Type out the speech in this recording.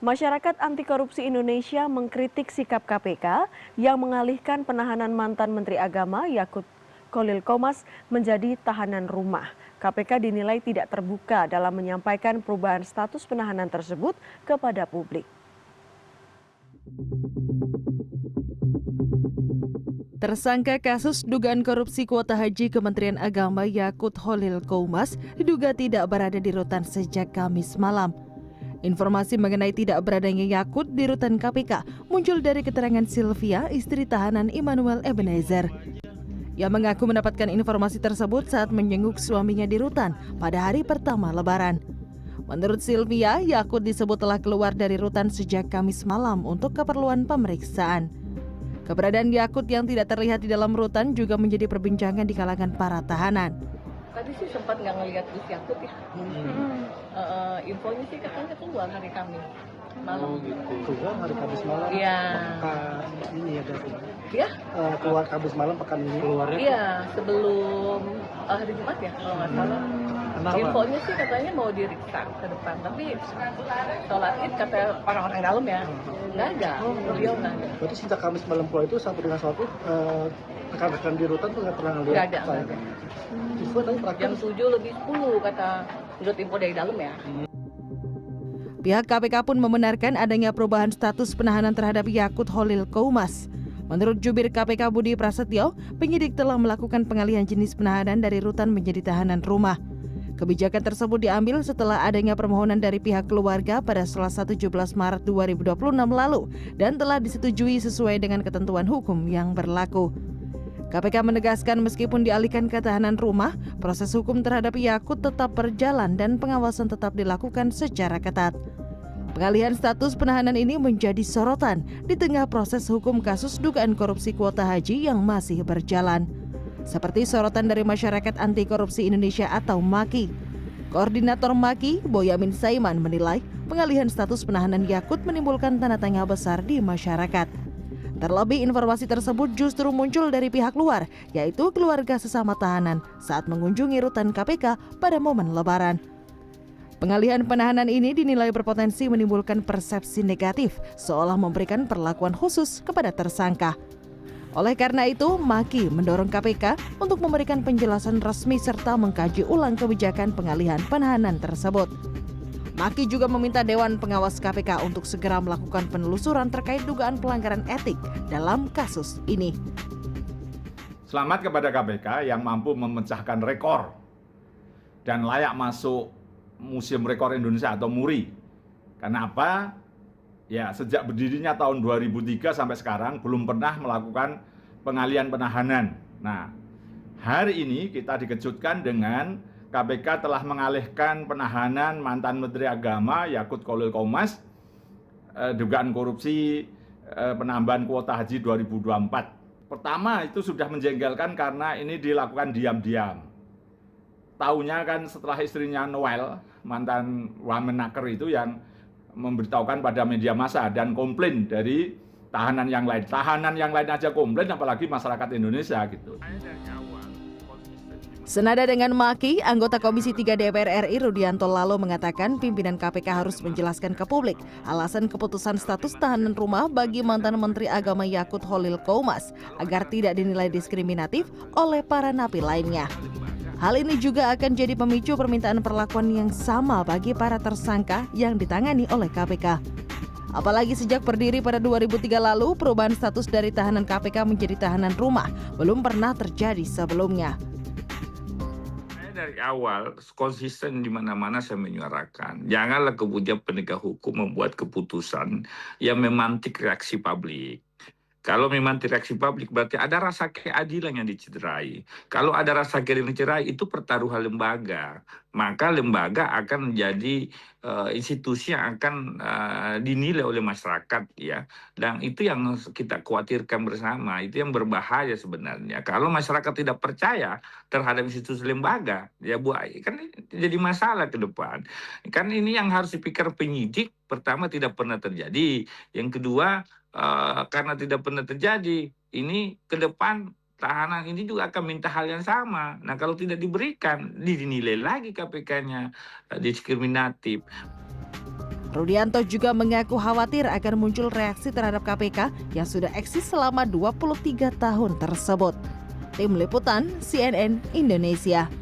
Masyarakat Anti Korupsi Indonesia mengkritik sikap KPK yang mengalihkan penahanan mantan Menteri Agama Yakut Khalil Qomas menjadi tahanan rumah. KPK dinilai tidak terbuka dalam menyampaikan perubahan status penahanan tersebut kepada publik. Tersangka kasus dugaan korupsi kuota haji Kementerian Agama Yakut Khalil Qomas diduga tidak berada di rutan sejak Kamis malam. Informasi mengenai tidak beradanya Yakut di rutan KPK muncul dari keterangan Sylvia, istri tahanan Immanuel Ebenezer. Ia mengaku mendapatkan informasi tersebut saat menjenguk suaminya di rutan pada hari pertama Lebaran. Menurut Sylvia, Yakut disebut telah keluar dari rutan sejak Kamis malam untuk keperluan pemeriksaan. Keberadaan Yakut yang tidak terlihat di dalam rutan juga menjadi perbincangan di kalangan para tahanan. Tadi sih sempat nggak ngelihat Gus Yakut ya. Infonya sih katanya keluar hari Kamis malam. Oh gitu. Keluar hari Kamis malam. Iya. Pekan ini ya berarti. Ya? Keluar Kamis malam pekan ini. Keluarnya? Iya, sebelum hari Jumat ya kalau nggak salah. Kenapa? Infonya sih katanya mau diriksa ke depan, tapi sholat Id kata orang-orang dalam ya nggak ada. Beliau nggak ada. Berarti sejak Kamis malam keluar itu sampai dengan sholat Id, rekan-rekan di rutan tuh nggak pernah ngeliat? Nggak ada. Saya. Info tadi terakhir Jam 7:10 kata menurut info dari dalam ya. Pihak KPK pun membenarkan adanya perubahan status penahanan terhadap Yakut Khalil Qomas. Menurut jubir KPK Budi Prasetyo, penyidik telah melakukan pengalihan jenis penahanan dari rutan menjadi tahanan rumah. Kebijakan tersebut diambil setelah adanya permohonan dari pihak keluarga pada Selasa 17 Maret 2026 lalu dan telah disetujui sesuai dengan ketentuan hukum yang berlaku. KPK menegaskan meskipun dialihkan ke tahanan rumah, proses hukum terhadap Yakut tetap berjalan dan pengawasan tetap dilakukan secara ketat. Pengalihan status penahanan ini menjadi sorotan di tengah proses hukum kasus dugaan korupsi kuota haji yang masih berjalan. Seperti sorotan dari Masyarakat Anti Korupsi Indonesia atau MAKI. Koordinator MAKI, Boyamin Saiman menilai pengalihan status penahanan Yakut menimbulkan tanda tanya besar di masyarakat. Terlebih informasi tersebut justru muncul dari pihak luar, yaitu keluarga sesama tahanan saat mengunjungi rutan KPK pada momen Lebaran. Pengalihan penahanan ini dinilai berpotensi menimbulkan persepsi negatif, seolah memberikan perlakuan khusus kepada tersangka. Oleh karena itu, MAKI mendorong KPK untuk memberikan penjelasan resmi serta mengkaji ulang kebijakan pengalihan penahanan tersebut. MAKI juga meminta Dewan Pengawas KPK untuk segera melakukan penelusuran terkait dugaan pelanggaran etik dalam kasus ini. Selamat kepada KPK yang mampu memecahkan rekor dan layak masuk Museum Rekor Indonesia atau MURI. Karena apa? Ya, sejak berdirinya tahun 2003 sampai sekarang belum pernah melakukan pengalihan penahanan. Nah, hari ini kita dikejutkan dengan KPK telah mengalihkan penahanan mantan Menteri Agama Yakut Khalil Qomas dugaan korupsi penambahan kuota haji 2024. Pertama itu sudah menjengkelkan karena ini dilakukan diam-diam. Taunya kan setelah istrinya Noel, mantan Wamenaker itu yang memberitahukan pada media massa dan komplain dari tahanan yang lain. Tahanan yang lain aja komplain, apalagi masyarakat Indonesia gitu. Senada dengan MAKI, anggota Komisi 3 DPR RI Rudianto Lalo mengatakan pimpinan KPK harus menjelaskan ke publik alasan keputusan status tahanan rumah bagi mantan Menteri Agama Yakut Khalil Qomas agar tidak dinilai diskriminatif oleh para napi lainnya. Hal ini juga akan jadi pemicu permintaan perlakuan yang sama bagi para tersangka yang ditangani oleh KPK. Apalagi sejak berdiri pada 2003 lalu, perubahan status dari tahanan KPK menjadi tahanan rumah belum pernah terjadi sebelumnya. Dari awal konsisten di mana-mana saya menyuarakan, janganlah kemudian penegak hukum membuat keputusan yang memantik reaksi publik. Kalau memang reaksi publik berarti ada rasa keadilan yang dicederai. Kalau ada rasa keadilan yang dicederai itu pertaruhan lembaga. Maka lembaga akan menjadi institusi yang akan dinilai oleh masyarakat ya. Dan itu yang kita khawatirkan bersama, itu yang berbahaya sebenarnya. Kalau masyarakat tidak percaya terhadap institusi lembaga, ya kan jadi masalah ke depan. Kan ini yang harus dipikir penyidik, pertama tidak pernah terjadi. Yang kedua, karena tidak pernah terjadi, ini ke depan tahanan ini juga akan minta hal yang sama. Nah, kalau tidak diberikan, dinilai lagi KPK-nya diskriminatif. Rudianto juga mengaku khawatir akan muncul reaksi terhadap KPK yang sudah eksis selama 23 tahun tersebut. Tim Liputan CNN Indonesia.